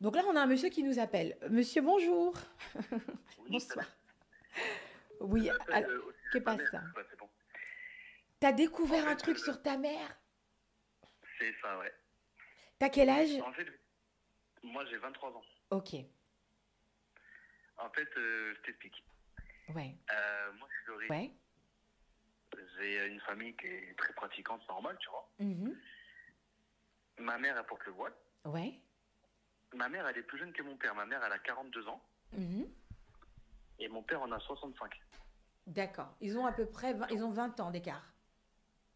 Donc là, on a un monsieur qui nous appelle. Monsieur, bonjour. Oui, Bonsoir. salut. Je Oui, t'appelle alors, au sujet que de ma passe mère. ça? Ouais, c'est bon. T'as En découvert un fait, truc sur ta mère? c'est ça, ouais. T'as quel âge? En fait, moi, j'ai 23 ans. Ok. En fait, je t'explique. Ouais. Moi, je suis d'origine. Ouais. J'ai une famille qui est très pratiquante, c'est normal, tu vois. Mhm. Ma mère, elle porte le voile. Ouais. Ma mère, elle est plus jeune que mon père. Ma mère, elle a 42 ans. Mhm. Et mon père en a 65. D'accord. Ils ont à peu près ils Donc, ont 20 ans d'écart.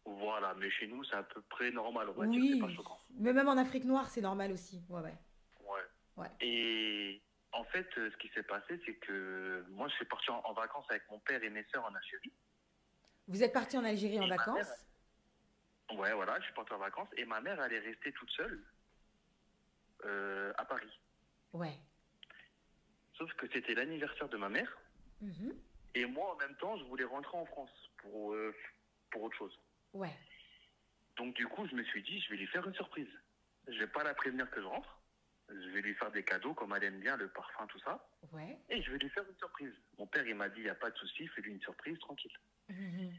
voilà. Mais chez nous, c'est à peu près normal, on va dire. C'est pas Oui. choquant. Mais même en Afrique noire, c'est normal aussi. Ouais, ouais. Ouais. Ouais. Et en fait, ce qui s'est passé, c'est que moi, je suis parti en vacances avec mon père et mes sœurs en Algérie. Vous êtes parti en Algérie en Et ma mère, vacances? ouais, voilà, je suis parti en vacances et ma mère, elle est restée toute seule à Paris. Ouais. Sauf que c'était l'anniversaire de ma mère Mhm. et moi, en même temps, je voulais rentrer en France pour autre chose. Ouais. Donc, du coup, je me suis dit, je vais lui faire une surprise. Je vais pas la prévenir que je rentre. Je vais lui faire des cadeaux comme elle aime bien, le parfum, tout ça. Ouais. Et je vais lui faire une surprise. Mon père, il m'a dit, il n'y a pas de souci, fais-lui une surprise, tranquille. Mhm.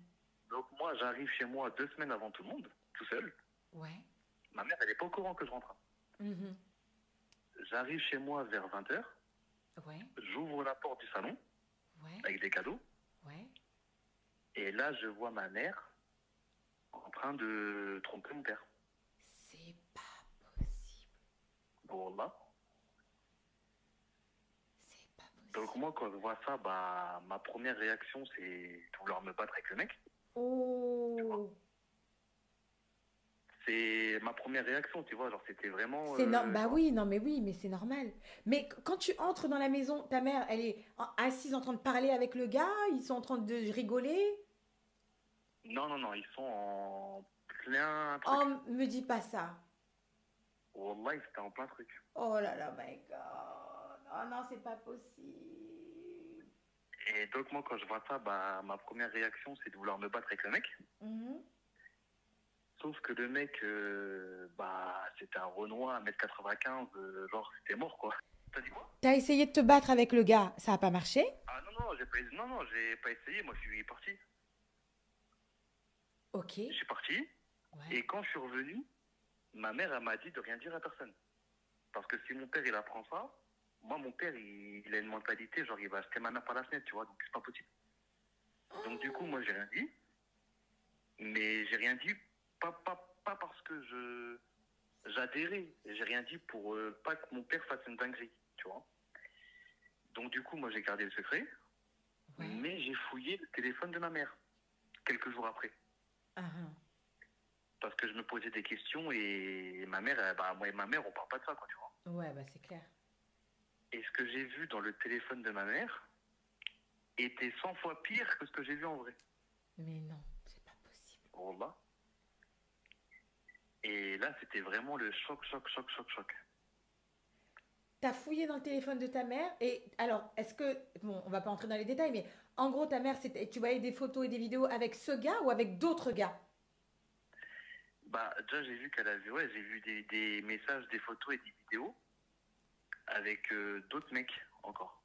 Donc, moi, j'arrive chez moi 2 semaines avant tout le monde, tout seul. Ouais. Ma mère, elle n'est pas au courant que je rentre. Mhm. J'arrive chez moi vers 20 h. Ouais. J'ouvre la porte du salon Ouais. avec des cadeaux. Ouais. Et là, je vois ma mère en train de tromper mon père. C'est pas possible. Bon, là. C'est pas Donc, possible. moi, quand je vois ça, bah, ma première réaction, c'est de vouloir me battre avec le mec. Tu vois. Oh. C'est ma première réaction, tu vois. Genre, c'était vraiment C'est bah genre. oui, non mais oui, mais c'est normal. Mais quand tu entres dans la maison, ta mère, elle est assise en train de parler avec le gars, ils sont en train de rigoler. Non, non, non, ils sont en plein truc. Oh, me dis pas ça. Wallah, ils étaient en plein truc. Oh là là, my God. Oh non, c'est pas possible. Et donc, moi, quand je vois ça, bah, ma première réaction, c'est de vouloir me battre avec le mec. Mhm. Sauf que le mec, bah, c'était un Renoir, 1m95, genre, c'était mort, quoi. T'as dit quoi? T'as essayé de te battre avec le gars, ça a pas marché? Ah non, non, non, non, j'ai pas essayé, moi, je suis parti. Ok. Je suis parti, Ouais. et quand je suis revenu, ma mère, elle m'a dit de rien dire à personne. Parce que si mon père, il apprend ça, moi, mon père, il a une mentalité, genre, il va acheter ma mère par la fenêtre, tu vois, donc c'est pas possible. Donc, du coup, moi, j'ai rien dit, mais j'ai rien dit, pas parce que j'adhérais, j'ai rien dit pour pas que mon père fasse une dinguerie, tu vois. Donc, du coup, moi, j'ai gardé le secret, Ouais. mais j'ai fouillé le téléphone de ma mère, quelques jours après. Ah, ah. Parce que je me posais des questions et ma mère, bah, moi et ma mère, on parle pas de ça, quoi, tu vois. Ouais, bah c'est clair. Et ce que j'ai vu dans le téléphone de ma mère était 100 fois pire que ce que j'ai vu en vrai. Mais non, c'est pas possible. Wallah. Et là, c'était vraiment le choc, choc, choc, choc, choc. T'as fouillé dans le téléphone de ta mère et alors, est-ce que, bon, on va pas entrer dans les détails, mais en gros, ta mère, tu voyais des photos et des vidéos avec ce gars ou avec d'autres gars? Bah, déjà, j'ai vu qu'elle a vu, ouais, j'ai vu des messages, des photos et des vidéos avec d'autres mecs encore.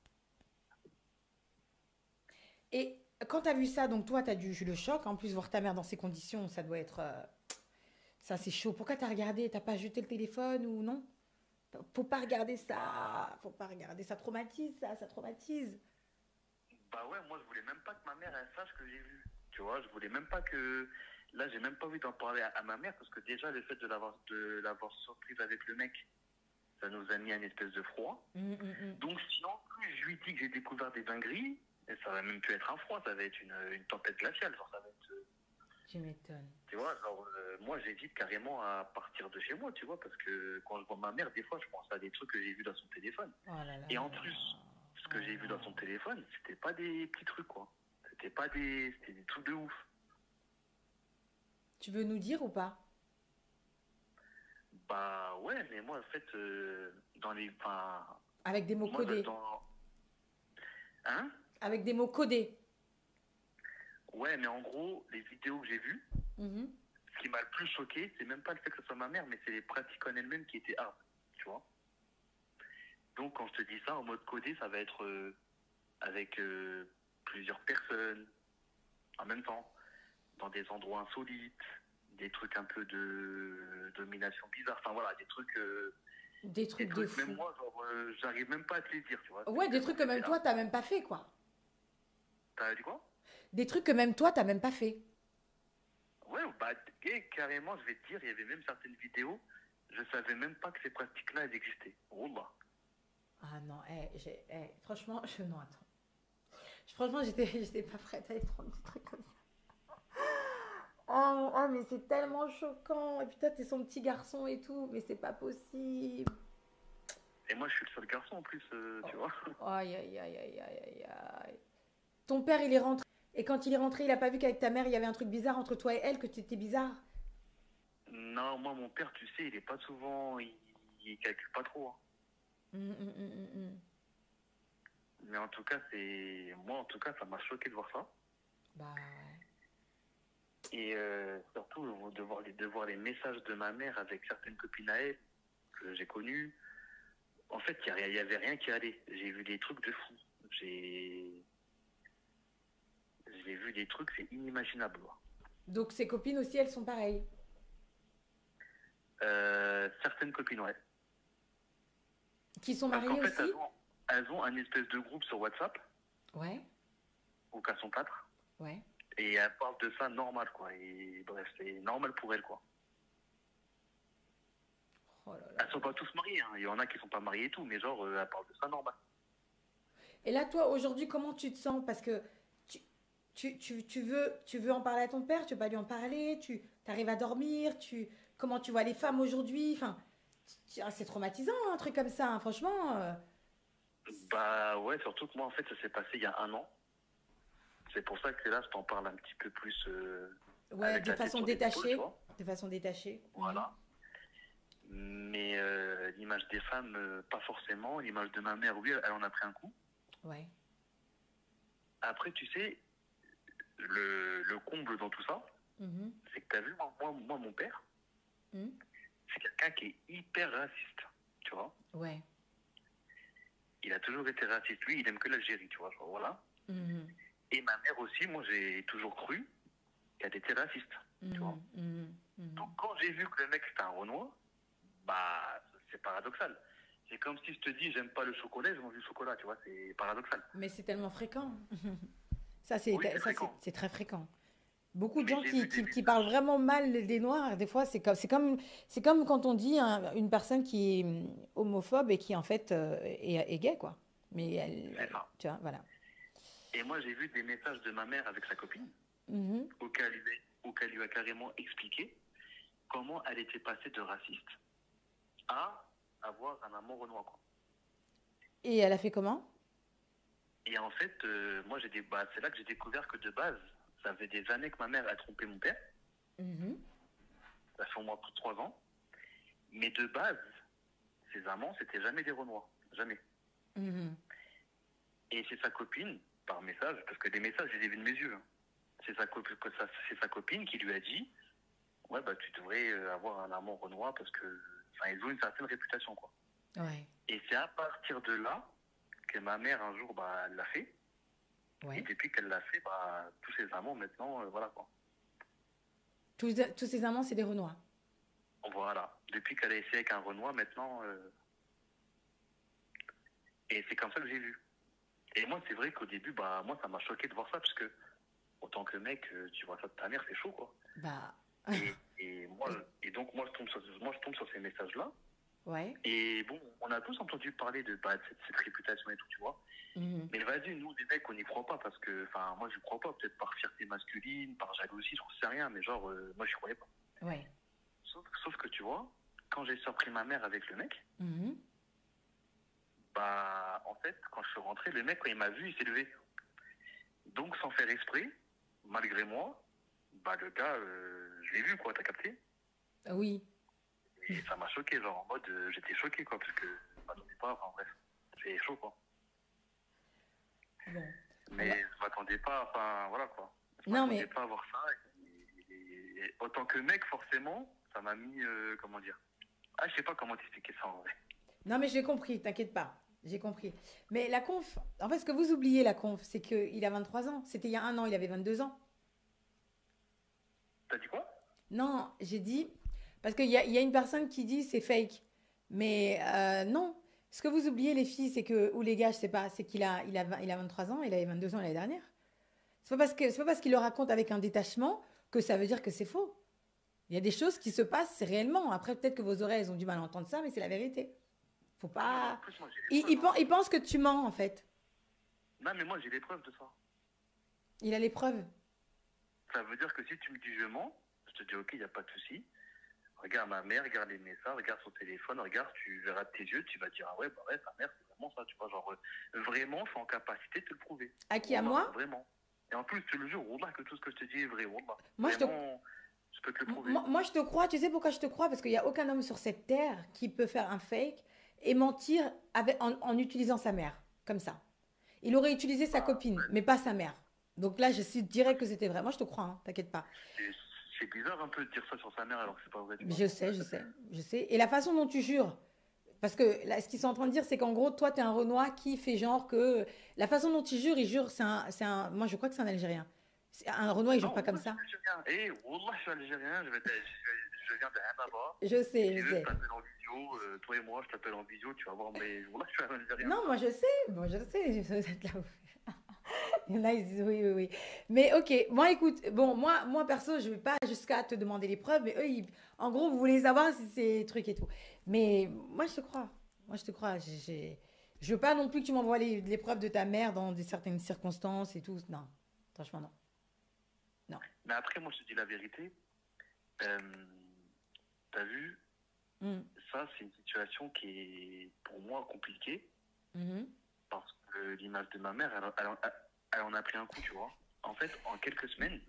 Et quand t'as vu ça, donc toi, t'as dû le choc. En plus, voir ta mère dans ces conditions, ça doit être, ça, c'est chaud. Pourquoi t'as regardé? T'as pas jeté le téléphone ou non? Faut pas regarder Bah, ça. Faut pas regarder. Ça traumatise, ça traumatise. bah ouais, moi, je voulais même pas que ma mère, elle sache ce que j'ai vu. Tu vois, je voulais même pas que. Là, j'ai même pas envie d'en parler à ma mère parce que déjà, le fait de l'avoir surprise avec le mec, ça nous a mis un espèce de froid. Mm. Donc, si en plus je lui dis que j'ai découvert des dingueries, et ça va même plus être un froid, ça va être une tempête glaciale. Genre, ça va être, Tu m'étonnes. tu vois, genre, moi j'hésite carrément à partir de chez moi, tu vois, parce que quand je vois ma mère, des fois, je pense à des trucs que j'ai vus dans son téléphone. Oh là là Et là en là. plus, ce que Oh j'ai vu dans non. son téléphone, c'était pas des petits trucs, quoi. C'était des trucs de ouf. Tu veux nous dire ou pas? Bah ouais, mais moi, en fait, dans les. Enfin, Avec des mots moi, codés. dans. Hein? Avec des mots codés. Ouais, mais en gros, les vidéos que j'ai vues, Mhm. ce qui m'a le plus choqué, c'est même pas le fait que ce soit ma mère, mais c'est les pratiques en elles-mêmes qui étaient hard, tu vois. donc, quand je te dis ça, en mode codé, ça va être avec plusieurs personnes en même temps, dans des endroits insolites, des trucs un peu de domination bizarre. Enfin voilà, Des des trucs de trucs même fou. moi, genre, j'arrive même pas à te les dire, tu vois. Ouais, C'est des tellement trucs que c'est même toi, bizarre. t'as même pas fait, quoi. T'as dit quoi? Des trucs que même toi, t'as même pas fait. Ouais, bah, carrément, je vais te dire, il y avait même certaines vidéos, je savais même pas que ces pratiques-là, elles existaient. Oh bah. Ah non, franchement, non, attends. Franchement, j'étais pas prête à aller prendre des trucs comme ça. Mais c'est tellement choquant. Et puis toi, t'es son petit garçon et tout, mais c'est pas possible. Et moi, je suis le seul garçon en plus, tu vois. Aïe, aïe, aïe, aïe, aïe, aïe. Ton père, il est rentré. Et quand il est rentré, il a pas vu qu'avec ta mère, il y avait un truc bizarre entre toi et elle, que tu étais bizarre. Non, moi, mon père, tu sais, il est pas souvent, il calcule pas trop, hein. Hum. Mais en tout cas, moi, en tout cas, ça m'a choqué de voir ça. Bah ouais. Et surtout, de voir les messages de ma mère avec certaines copines à elle que j'ai connues. En fait, il y avait rien qui allait. J'ai vu des trucs de fou. J'ai j'ai vu des trucs, c'est inimaginable, quoi. Donc ses copines aussi, elles sont pareilles. Certaines copines, ouais. Qui sont Parce qu'en mariées fait, aussi. elles ont un espèce de groupe sur WhatsApp, Ouais, où qu'elles sont quatre, ouais. et elles parlent de ça normal, quoi. Et bref, c'est normal pour elles, quoi. Oh là Elles là sont là. pas tous mariées, hein. Il y en a qui sont pas mariées et tout, mais genre, elles parlent de ça normal. Et là, toi, aujourd'hui, comment tu te sens? Parce que tu, tu veux en parler à ton père, tu veux pas lui en parler, tu arrives à dormir, comment tu vois les femmes aujourd'hui? Enfin, c'est traumatisant, un truc comme ça, hein, franchement. Bah ouais, surtout que moi, en fait, ça s'est passé il y a un an. C'est pour ça que là, je t'en parle un petit peu plus Ouais, avec de la tête façon sur les épaules, tu détachée. vois. De façon détachée. Mhm. Voilà. Mais l'image des femmes, pas forcément. L'image de ma mère, oui, elle en a pris un coup. Ouais. Après, tu sais, le comble dans tout ça, Mhm. c'est que t'as vu, moi, mon père, Mhm. c'est quelqu'un qui est hyper raciste, tu vois. Ouais. Il a toujours été raciste. Lui, il aime que l'Algérie, tu vois. Genre, voilà. Mhm. Et ma mère aussi, moi, j'ai toujours cru qu'elle était raciste, tu vois. Mhm. Mhm. Donc, Mhm. quand j'ai vu que le mec, c'était un Renoir, bah, c'est paradoxal. C'est comme si je te dis, j'aime pas le chocolat, je mange du chocolat, tu vois, c'est paradoxal. Mais c'est tellement fréquent. Oui, c'est fréquent. C'est très fréquent. Beaucoup de Mais gens j'ai vu des qui parlent messages. vraiment mal des Noirs, des fois, c'est comme quand on dit une personne qui est homophobe et qui, en fait, est gay, quoi. Mais C'est ça. tu vois, voilà. Et moi, j'ai vu des messages de ma mère avec sa copine, Mhm. auquel lui a carrément expliqué comment elle était passée de raciste à avoir un amour Renoir, quoi. Et elle a fait comment? Et en fait, moi, c'est là que j'ai découvert que de base, ça faisait des années que ma mère a trompé mon père. Mhm. Ça fait au moins plus de 3 ans. Mais de base, ses amants, c'était jamais des Renois. Jamais. Mhm. Et c'est sa copine, par message, parce que des messages, je les ai vus de mes yeux, hein. C'est sa copine qui lui a dit, ouais, bah, tu devrais avoir un amant Renoir parce que, enfin, ils ont une certaine réputation, quoi. Ouais, Et c'est à partir de là que ma mère, un jour, bah, elle l'a fait. Et ouais. depuis qu'elle l'a fait, bah, tous ses amants, maintenant, voilà, quoi. Tous ces amants, c'est des Renois. Voilà. Depuis qu'elle a essayé avec un Renoir, maintenant, et c'est comme ça que j'ai vu. Et moi, c'est vrai qu'au début, bah, moi, ça m'a choqué de voir ça, parce que, autant que mec, tu vois ça de ta mère, c'est chaud, quoi. Bah, Et donc, moi, je tombe sur ces messages-là. ouais. Et bon, on a tous entendu parler de, bah, de cette réputation et tout, tu vois. Mhm. Mais vas-y, nous, les mecs, on n'y croit pas parce que, enfin, moi, je crois pas. Peut-être par fierté masculine, par jalousie, je sais rien, mais genre, moi, je croyais pas. Ouais. Sauf que, tu vois, quand j'ai surpris ma mère avec le mec, Mhm. bah, en fait, quand je suis rentré, le mec, quand il m'a vu, il s'est levé. Donc, sans faire exprès, malgré moi, bah, le gars, je l'ai vu, quoi, t'as capté? Oui. Et ça m'a choqué, genre, en mode, j'étais choqué, quoi, parce que, je m'attendais pas, enfin, bref, c'est chaud, quoi. Bon. On Mais va... je m'attendais pas, enfin, voilà, quoi. Je Non, m'attendais mais pas à voir ça. Et autant que mec, forcément, ça m'a mis, comment dire? Ah, je sais pas comment t'expliquer ça, en vrai. non, mais j'ai compris, t'inquiète pas. j'ai compris. Mais la conf, en fait, ce que vous oubliez, la conf, c'est qu'il a 23 ans. C'était il y a un an, il avait 22 ans. T'as dit quoi? Non, j'ai dit, parce qu'il y a une personne qui dit c'est fake. Mais non, ce que vous oubliez, les filles, c'est que, ou les gars, je sais pas, c'est qu'il a 23 ans, il avait 22 ans l'année dernière. C'est pas parce qu'il le raconte avec un détachement que ça veut dire que c'est faux. Il y a des choses qui se passent réellement. Après, peut-être que vos oreilles elles ont du mal à entendre ça, mais c'est la vérité. Faut Non, mais moi, en pas. plus, moi, j'ai les Il, preuves, il, hein. pense, il pense que tu mens, en fait. Non, mais moi, j'ai les preuves de ça. Il a les preuves. Ça veut dire que si tu me dis je mens, je te dis ok, il n'y a pas de souci. Regarde ma mère, regarde les messages, regarde son téléphone, regarde, tu verras de tes yeux, tu vas dire ah ouais, bah ouais, sa mère, c'est vraiment ça, tu vois, genre vraiment, je suis en capacité de te le prouver. À qui? À Wallah, moi? vraiment. Et en plus, je te le jure, Wallah, que tout ce que je te dis est vrai, Wallah. Moi, je te, Vraiment, je peux te le prouver. moi, je te crois. Tu sais pourquoi je te crois? Parce qu'il n'y a aucun homme sur cette terre qui peut faire un fake et mentir en utilisant sa mère. Comme ça. Il aurait utilisé sa Bah, copine, mais pas sa mère. Donc là, je suis direct que c'était vrai. Moi, je te crois, hein, t'inquiète pas. c'est c'est bizarre un peu de dire ça sur sa mère alors que c'est pas vrai, tu vois. Je sais, je sais, je sais. Et la façon dont tu jures, parce que là, ce qu'ils sont en train de dire, c'est qu'en gros, toi, tu es un Renoir qui fait genre que. La façon dont il jure, moi, je crois que c'est un Algérien. Un Renoir, il jure Non, pas comme Wallah, je ça. suis algérien. Eh, Wallah, je suis algérien, je viens de Hamaba. Je Si sais, tu je veux, je sais. t'appelle en vidéo, toi et moi, je t'appelle en vidéo, tu vas voir, mais Wallah, je suis un algérien. Non, moi, je sais. Moi, je sais. Vous êtes là. Il y en a, ils disent oui, oui, oui. Mais ok, moi, écoute, bon, moi perso, je vais pas jusqu'à te demander les preuves, mais eux, en gros, vous voulez savoir si c'est truc et tout. Mais moi, je te crois. Moi, je te crois. Je veux pas non plus que tu m'envoies les preuves de ta mère dans certaines circonstances et tout. Non, franchement, non. Non. Mais après, moi, je te dis la vérité. Euh, T'as vu, Mhm. ça, c'est une situation qui est pour moi compliquée Mhm. parce que l'image de ma mère, elle en a pris un coup, tu vois. En fait, en quelques semaines,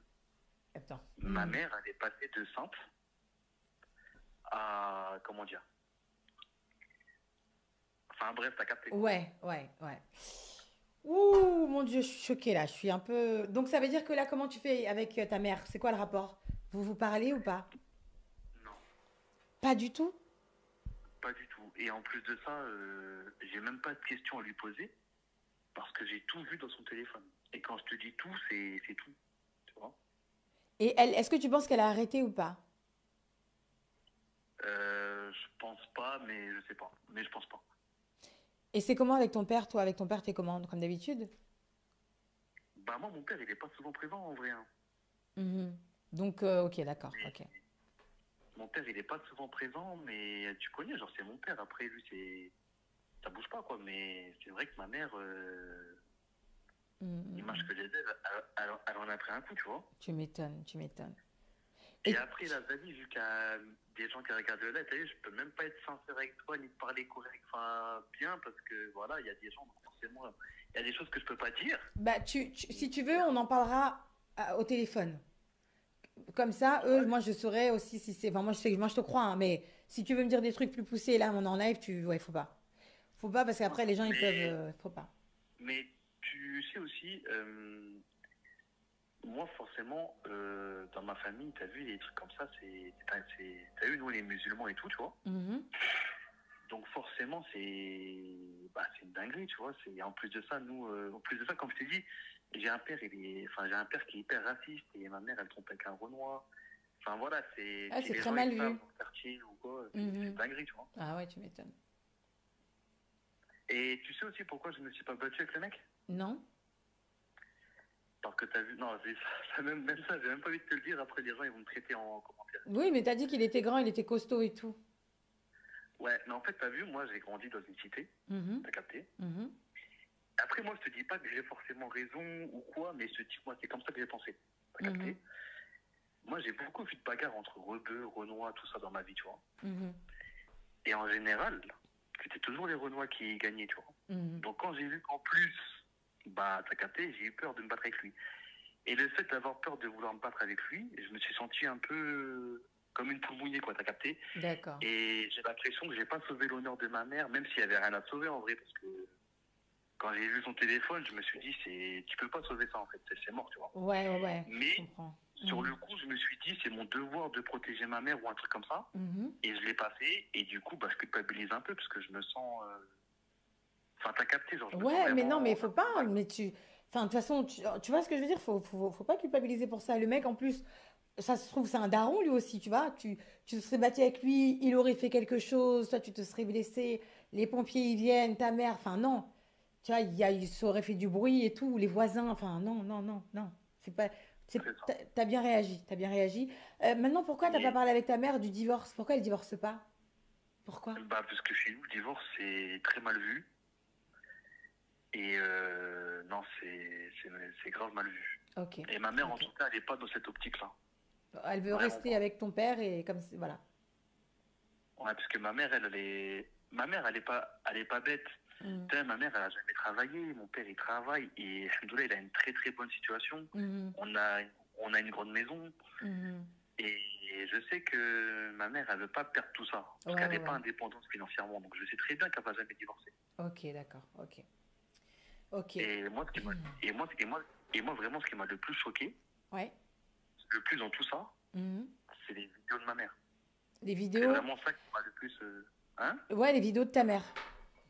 Attends. ma Mhm. mère, elle est passée de simple à, comment dire, enfin bref, t'as capté quoi. Ouais, ouais, ouais. Ouh, mon Dieu, je suis choquée là. Je suis un peu. Donc, ça veut dire que là, comment tu fais avec ta mère? C'est quoi le rapport? Vous vous parlez ou pas? Non, Pas du tout? pas du tout. Et en plus de ça, j'ai même pas de questions à lui poser parce que j'ai tout vu dans son téléphone. Et quand je te dis tout, c'est tout, tu vois. Et elle, est-ce que tu penses qu'elle a arrêté ou pas? Je pense pas, mais je sais pas. Mais je pense pas. Et c'est comment avec ton père, toi? Avec ton père, t'es comment? Comme d'habitude? Bah moi, mon père, il est pas souvent présent en vrai, hein. Mhm. Donc, ok, d'accord, Mais ok. mon père, il est pas souvent présent, mais tu connais, genre c'est mon père. Après, lui, ça bouge pas quoi. Mais c'est vrai que ma mère, l'image Mhm. que j'ai d'elle, elle en a pris un coup, tu vois. Tu m'étonnes, tu m'étonnes. Et Et après, la Zali, vu qu'il y a des gens qui regardent là, t'as vu, je peux même pas être sincère avec toi ni te parler correct, enfin bien, parce que voilà, il y a des gens, donc forcément, il y a des choses que je peux pas dire. bah, si tu veux, Et, on en parlera au téléphone. Comme ça, eux, ouais, moi, je saurais aussi si c'est. Enfin, moi, je te crois, hein, mais si tu veux me dire des trucs plus poussés, là, on est en live, ouais, faut pas. Faut pas parce qu'après, les gens, ils peuvent. mais, Faut pas. mais tu sais aussi, moi, forcément, dans ma famille, t'as vu, les trucs comme ça, t'as vu, nous, les musulmans et tout, tu vois. Mhm. Donc, forcément, c'est une dinguerie, tu vois. En plus de ça, nous, en plus de ça, comme je t'ai dit, j'ai un père qui est hyper raciste et ma mère, elle trompe avec un Renoir. Enfin, voilà, Ah, si c'est les très gens, mal ils savent vu. dans le quartier ou quoi, c'est une Mhm. dinguerie, tu vois. Ah ouais, tu m'étonnes. Et tu sais aussi pourquoi je me suis pas battu avec le mec? Non? Parce que t'as vu, non, même ça, j'ai même pas envie de te le dire. Après, les gens, ils vont me traiter en commentaire. Oui, mais t'as dit qu'il était grand, il était costaud et tout. Ouais, mais en fait, t'as vu, moi, j'ai grandi dans une cité, Mhm. t'as capté. Mhm. Après, moi, je te dis pas que j'ai forcément raison ou quoi, mais moi, c'est comme ça que j'ai pensé, t'as Mhm. capté. Moi, j'ai beaucoup vu de bagarres entre rebeux, renois, tout ça dans ma vie, tu vois. Mhm. Et en général, c'était toujours les renois qui gagnaient, tu vois. Mhm. Donc, quand j'ai vu qu'en plus, bah, t'as capté, j'ai eu peur de me battre avec lui. Et le fait d'avoir peur de vouloir me battre avec lui, je me suis senti un peu comme une poule mouillée, quoi, t'as capté. D'accord. Et j'ai l'impression que j'ai pas sauvé l'honneur de ma mère, même s'il y avait rien à sauver en vrai, parce que quand j'ai vu son téléphone, je me suis dit, tu peux pas sauver ça en fait, c'est mort, tu vois. Ouais, ouais, ouais, je Mais comprends. sur Mhm. le coup, je me suis dit, c'est mon devoir de protéger ma mère ou un truc comme ça. Mhm. Et je l'ai pas fait, et du coup, bah, je culpabilise un peu, parce que je me sens, Enfin, t'as capté, genre, je me sens Ouais, mais non, mais vraiment il faut un peu pas. mal. Mais tu. Enfin, de toute façon, tu vois ce que je veux dire? Faut pas culpabiliser pour ça. Le mec, en plus, ça se trouve, c'est un daron lui aussi, tu vois. Tu te serais battu avec lui, il aurait fait quelque chose, toi, tu te serais blessé, les pompiers, ils viennent, ta mère. Enfin, non. Tu vois, il s'aurait fait du bruit et tout, les voisins. Enfin, non, non, non, non. C'est pas. C'est ça. T'as bien réagi, t'as bien réagi. Maintenant, pourquoi t'as pas Et parlé avec ta mère du divorce? Pourquoi elle divorce pas? Pourquoi? bah, parce que chez nous, le divorce, c'est très mal vu. Et non, c'est grave mal vu. Ok, Et ma mère, en ok. tout cas, elle n'est pas dans cette optique-là. Elle veut Vraiment rester pas. avec ton père et comme voilà. Ouais, parce que ma mère, elle est. Ma mère, elle est pas bête. Mhm. Tu sais, ma mère, elle a jamais travaillé. Mon père, il travaille. Et alhamdoulilah, il a une très très bonne situation. Mhm. On a, on a une grande maison. Mhm. Et je sais que ma mère, elle veut pas perdre tout ça. Parce Ouais, qu'elle ouais, n'est pas ouais. indépendante financièrement. Donc je sais très bien qu'elle va jamais divorcer. Ok, d'accord. Ok. Ok. Et moi, ce qui m'a, et moi, vraiment, ce qui m'a le plus choqué, Ouais. le plus dans tout ça, Mhm. c'est les vidéos de ma mère. Les C'est vidéos. vraiment ça qui m'a le plus. Hein? Ouais, les vidéos de ta mère.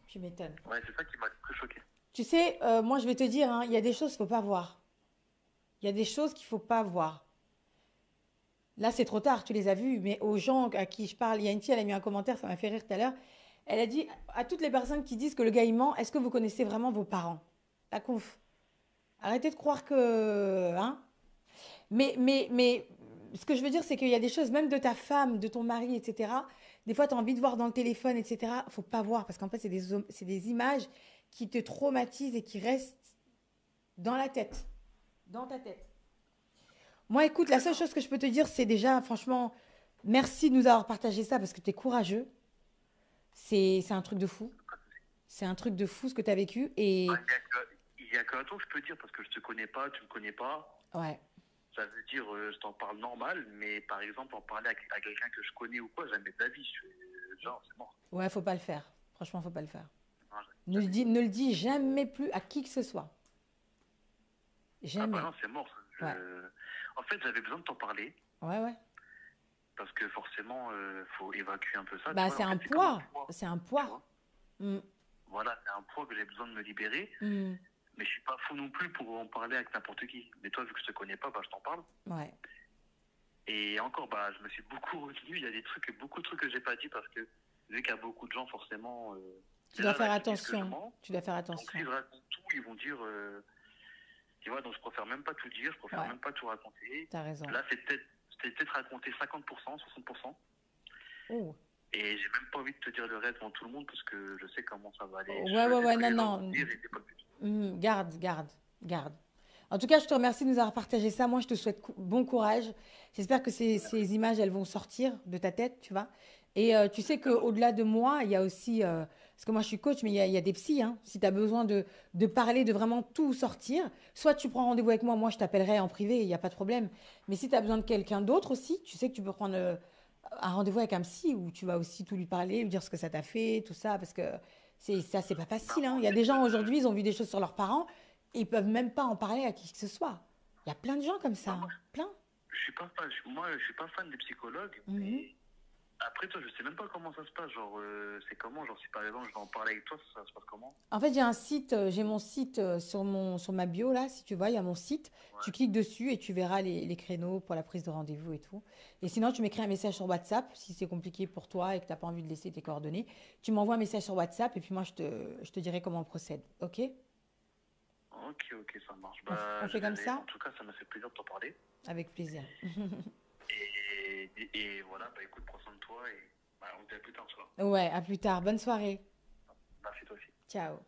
Tu m'étonnes. Ouais, c'est ça qui m'a le plus choqué. Tu sais, moi, je vais te dire, hein, il y a des choses qu'il faut pas voir. Il y a des choses qu'il faut pas voir. Là, c'est trop tard, tu les as vues, mais aux gens à qui je parle, il y a une fille, elle a mis un commentaire, ça m'a fait rire tout à l'heure. Elle a dit à toutes les personnes qui disent que le gars il ment, est-ce que vous connaissez vraiment vos parents? La conf. Arrêtez de croire que. Hein. Mais, ce que je veux dire, c'est qu'il y a des choses, même de ta femme, de ton mari, etc. Des fois, tu as envie de voir dans le téléphone, etc. Faut pas voir, parce qu'en fait, c'est des images qui te traumatisent et qui restent dans la tête. Dans ta tête. Moi, écoute, la C'est seule ça. chose que je peux te dire, c'est déjà, franchement, merci de nous avoir partagé ça, parce que tu es courageux. C'est un truc de fou. C'est un truc de fou ce que tu as vécu. Ah, Et il y a qu'un truc que je peux dire parce que je te connais pas, tu me connais pas. ouais, Ça veut dire, je t'en parle normal, mais par exemple, en parler à quelqu'un que je connais ou quoi, jamais de la vie. Genre, c'est mort. ouais, faut pas le faire. Franchement, faut pas le faire. Non, jamais. Ne le dis jamais plus à qui que ce soit. Ah bah Jamais. non, c'est mort. Ouais, En fait, j'avais besoin de t'en parler ouais, ouais. parce que forcément, faut évacuer un peu ça, tu Bah, vois. c'est En un fait, c'est comme un poids. poids, C'est un tu poids. vois. Mm, Voilà, c'est un poids que j'ai besoin de me libérer, mm, mais je suis pas fou non plus pour en parler avec n'importe qui. Mais toi, vu que je te connais pas, bah, je t'en parle. ouais. Et encore, bah, je me suis beaucoup retenu. Il y a beaucoup de trucs que j'ai pas dit parce que vu qu'il y a beaucoup de gens, forcément, Tu dois déjà faire là, qui disent que je attention. mens. Tu dois faire Donc, si attention. je raconte tout, ils vont dire, tu vois, donc je préfère même pas tout dire, je préfère Ouais, même pas tout raconter. t'as raison. Là, c'est peut-être raconter 50%, 60%. Oh. Et j'ai même pas envie de te dire le reste devant tout le monde parce que je sais comment ça va aller. Ouais, Je ouais, sais ouais, ce que non, les gens vont non. dire et c'est pas le but. Garde, garde, garde. En tout cas, je te remercie de nous avoir partagé ça. Moi, je te souhaite bon courage. J'espère que ces images, elles vont sortir de ta tête, tu vois. Et tu sais J'espère aussi. qu'au-delà de moi, il y a aussi, parce que moi, je suis coach, mais il y a des psys, hein. Si tu as besoin de parler, de vraiment tout sortir, soit tu prends rendez-vous avec moi, moi, je t'appellerai en privé, il n'y a pas de problème. Mais si tu as besoin de quelqu'un d'autre aussi, tu sais que tu peux prendre un rendez-vous avec un psy où tu vas aussi tout lui parler, lui dire ce que ça t'a fait, tout ça, parce que ça, c'est pas Bah, facile, hein. moi, Il en y a fait, des gens aujourd'hui, ils ont vu des choses sur leurs parents, et ils peuvent même pas en parler à qui que ce soit. Il y a plein de gens comme ça, bah, moi, hein. Plein. je suis pas fan, moi, je suis pas fan des psychologues, Mhm. mais après, toi, je sais même pas comment ça se passe. Genre, c'est comment? Genre, si par exemple, je vais en parler avec toi, ça se passe comment? En fait, j'ai un site, j'ai mon site sur ma bio là, si tu vois, il y a mon site. Tu Ouais. cliques dessus et tu verras les créneaux pour la prise de rendez-vous et tout. Et sinon, tu m'écris un message sur WhatsApp si c'est compliqué pour toi et que tu n'as pas envie de laisser tes coordonnées. Tu m'envoies un message sur WhatsApp et puis moi, je te dirai comment on procède. Ok? Ok, ok, ça marche. On Bah, fait je comme verrai. En ça? tout cas, ça m'a fait plaisir de t'en parler. Avec plaisir. Et voilà, bah écoute, prends soin de toi et bah, on se dit à plus tard, tu vois. Ouais, à plus tard. Bonne soirée. Merci toi aussi. Ciao.